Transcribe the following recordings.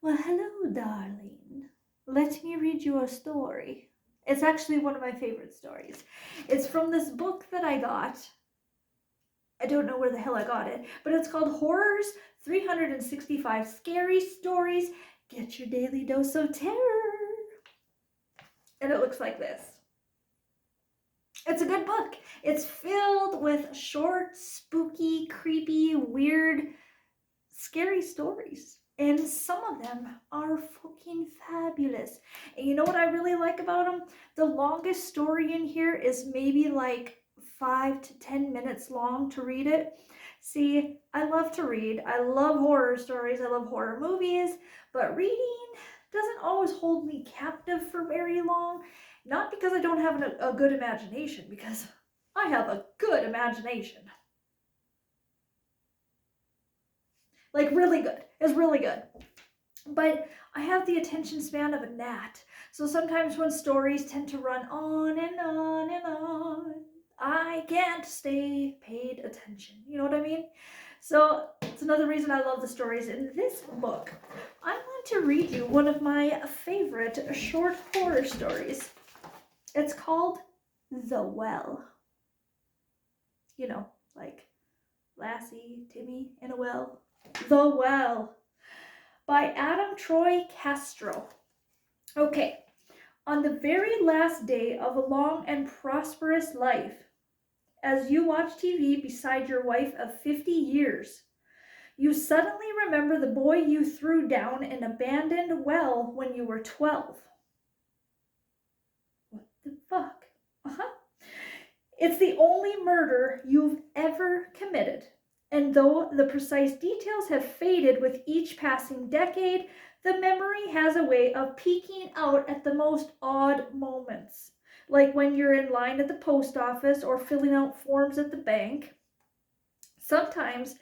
Well, hello, darling. Let me read you a story. It's actually one of my favorite stories. It's from this book that I got. I don't know where the hell I got it, but it's called Horrors 365 Scary Stories. Get your daily dose of terror. And it looks like this. It's a good book. It's filled with short, spooky, creepy, weird, scary stories. And some of them are fucking fabulous. And you know what I really like about them? The longest story in here is maybe like 5 to 10 minutes long to read it. See, I love to read. I love horror stories. I love horror movies. But reading doesn't always hold me captive for very long. Not because I don't have a good imagination, because I have a good imagination. Like, really good. It's really good. But I have the attention span of a gnat. So sometimes when stories tend to run on and on and on, I can't stay paid attention. You know what I mean? So it's another reason I love the stories in this book. I want to read you one of my favorite short horror stories. It's called The Well. You know, like Lassie, Timmy in a well. The Well by Adam Troy Castro. Okay, on the very last day of a long and prosperous life, as you watch TV beside your wife of 50 years, you suddenly remember the boy you threw down an abandoned well when you were 12. What the fuck? It's the only murder you've ever committed. And though the precise details have faded with each passing decade, the memory has a way of peeking out at the most odd moments. Like when you're in line at the post office or filling out forms at the bank. Sometimes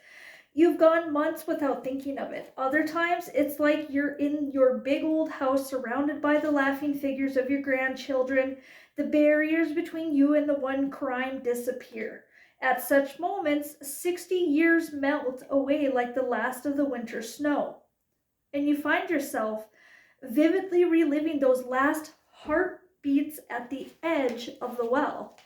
you've gone months without thinking of it. Other times, it's like you're in your big old house surrounded by the laughing figures of your grandchildren. The barriers between you and the one crime disappear. At such moments, 60 years melt away like the last of the winter snow. And you find yourself vividly reliving those last heartbeats at the edge of the well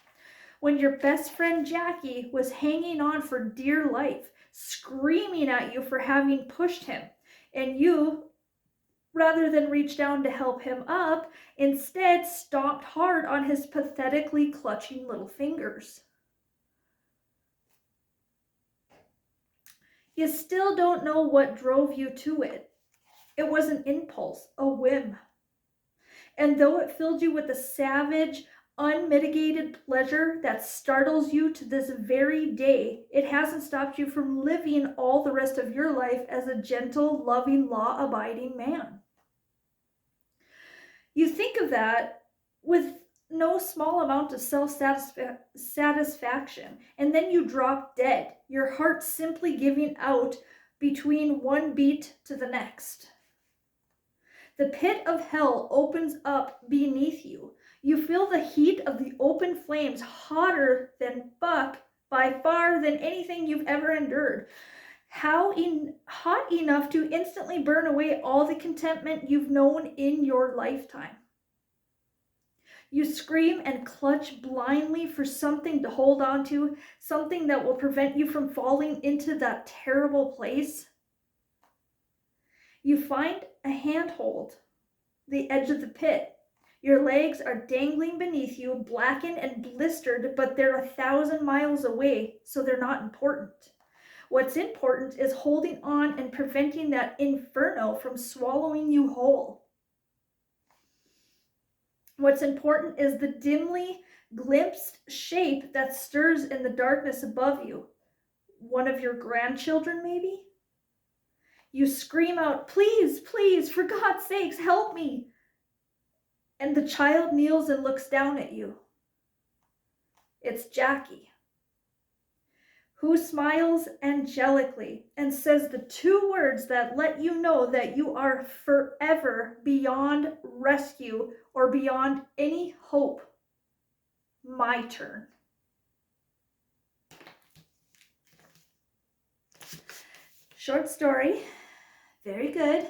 when your best friend Jackie was hanging on for dear life, screaming at you for having pushed him, and you, rather than reach down to help him up, instead stomped hard on his pathetically clutching little fingers. You still don't know what drove you to it. It was an impulse, a whim. And though it filled you with a savage, unmitigated pleasure that startles you to this very day, it hasn't stopped you from living all the rest of your life as a gentle, loving, law abiding man. You think of that with no small amount of self satisfaction, and then you drop dead, your heart simply giving out between one beat to the next. The pit of hell opens up beneath you. You feel the heat of the open flames hotter than fuck by far than anything you've ever endured. Hot enough to instantly burn away all the contentment you've known in your lifetime. You scream and clutch blindly for something to hold on to, something that will prevent you from falling into that terrible place. You find a handhold, the edge of the pit. Your legs are dangling beneath you, blackened and blistered, but they're 1,000 miles away, so they're not important. What's important is holding on and preventing that inferno from swallowing you whole. What's important is the dimly glimpsed shape that stirs in the darkness above you. One of your grandchildren, maybe? You scream out, "Please, please, for God's sakes, help me!" And the child kneels and looks down at you. It's Jackie, who smiles angelically and says the two words that let you know that you are forever beyond rescue or beyond any hope. My turn. Short story, very good.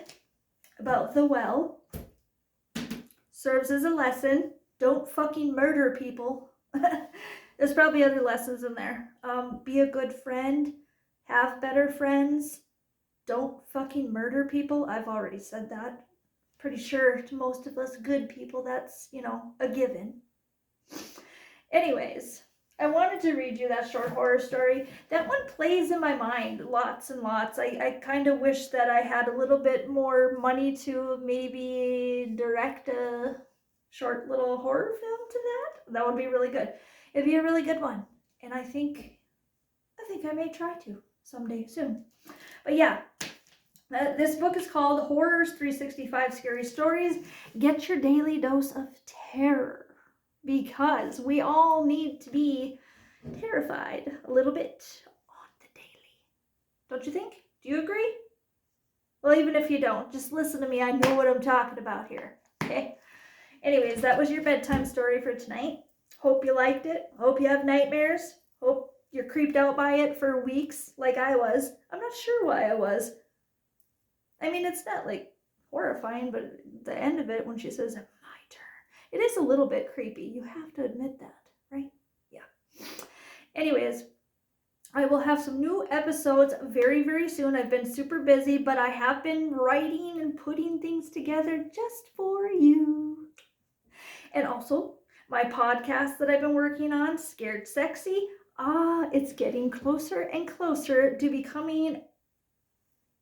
about the well. Serves as a lesson. Don't fucking murder people. There's probably other lessons in there. Be a good friend. Have better friends. Don't fucking murder people. I've already said that. Pretty sure to most of us good people, that's, a given. Anyways, I wanted to read you that short horror story. That one plays in my mind lots and lots. I kind of wish that I had a little bit more money to maybe direct a short little horror film to that. That would be really good. It'd be a really good one. And I think I may try to someday soon. But yeah, this book is called Horrors 365 Scary Stories. Get your daily dose of terror, because we all need to be terrified a little bit on the daily. Don't you think? Do you agree? Well, even if you don't, just listen to me. I know what I'm talking about here. Okay? Anyways, that was your bedtime story for tonight. Hope you liked it. Hope you have nightmares. Hope you're creeped out by it for weeks like I was. I'm not sure why I was. I mean, it's not like horrifying, but the end of it when she says, my turn, it is a little bit creepy. You have to admit that, right? Yeah. Anyways, I will have some new episodes very, very soon. I've been super busy, but I have been writing and putting things together just for you. And also, my podcast that I've been working on, Scared Sexy, it's getting closer and closer to becoming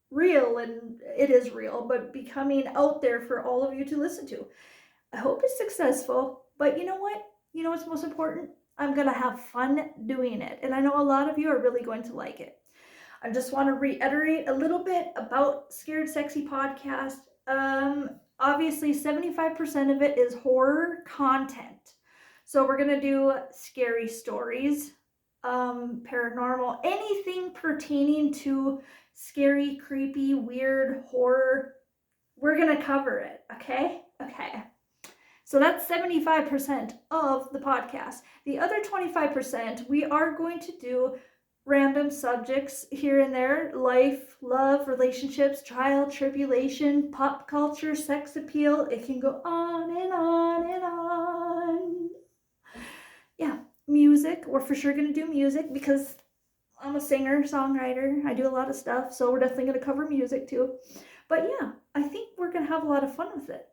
real, and it is real, but becoming out there for all of you to listen to. I hope it's successful, but you know what? You know what's most important? I'm going to have fun doing it, and I know a lot of you are really going to like it. I just want to reiterate a little bit about Scared Sexy Podcast. Obviously, 75% of it is horror content. So we're going to do scary stories, paranormal, anything pertaining to scary, creepy, weird, horror. We're going to cover it, okay? Okay. So that's 75% of the podcast. The other 25%, we are going to do random subjects here and there: life, love, relationships, trial, tribulation, pop culture, sex appeal. It can go on and on and on. Yeah, music. We're for sure going to do music because I'm a singer, songwriter. I do a lot of stuff, so we're definitely going to cover music too. But yeah, I think we're going to have a lot of fun with it.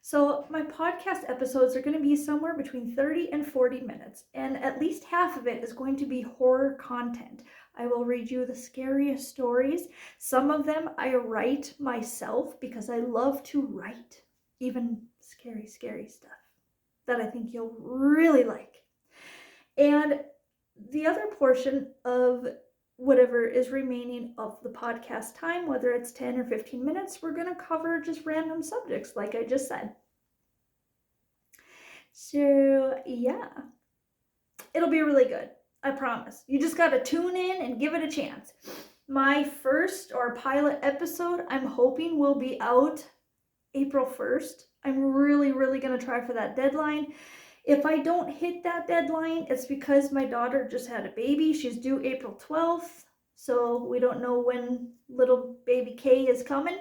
So my podcast episodes are going to be somewhere between 30 and 40 minutes, and at least half of it is going to be horror content. I will read you the scariest stories. Some of them I write myself because I love to write, even scary, scary stuff that I think you'll really like. And the other portion of whatever is remaining of the podcast time, whether it's 10 or 15 minutes, we're going to cover just random subjects like I just said. So yeah, it'll be really good. I promise. You just got to tune in and give it a chance. My first or pilot episode, I'm hoping will be out April 1st. I'm really, really going to try for that deadline. If I don't hit that deadline, it's because my daughter just had a baby. She's due April 12th, so we don't know when little baby K is coming.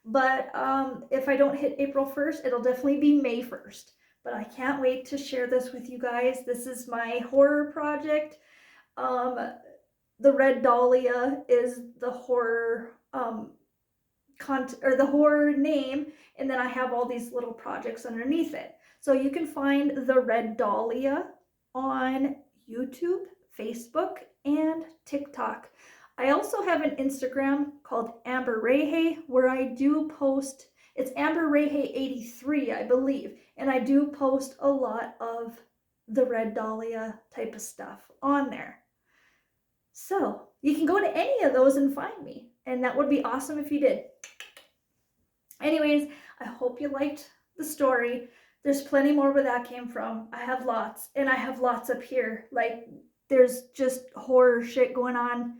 But if I don't hit April 1st, it'll definitely be May 1st. But I can't wait to share this with you guys. This is my horror project. The Red Dahlia is the horror the horror name, and then I have all these little projects underneath it. So you can find the Red Dahlia on YouTube, Facebook, and TikTok. I also have an Instagram called Amber Rehe where I do post. It's Amber Rehe 83, I believe, and I do post a lot of the Red Dahlia type of stuff on there. So you can go to any of those and find me, and that would be awesome if you did. Anyways, I hope you liked the story. There's plenty more where that came from. I have lots, and I have lots up here. Like, there's just horror shit going on.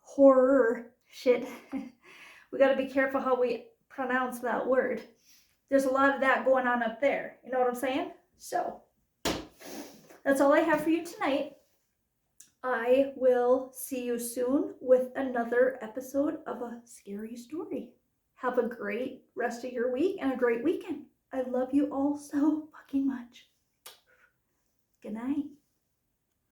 Horror shit. We got to be careful how we pronounce that word. There's a lot of that going on up there. You know what I'm saying? So, that's all I have for you tonight. I will see you soon with another episode of a scary story. Have a great rest of your week and a great weekend. I love you all so fucking much. Good night.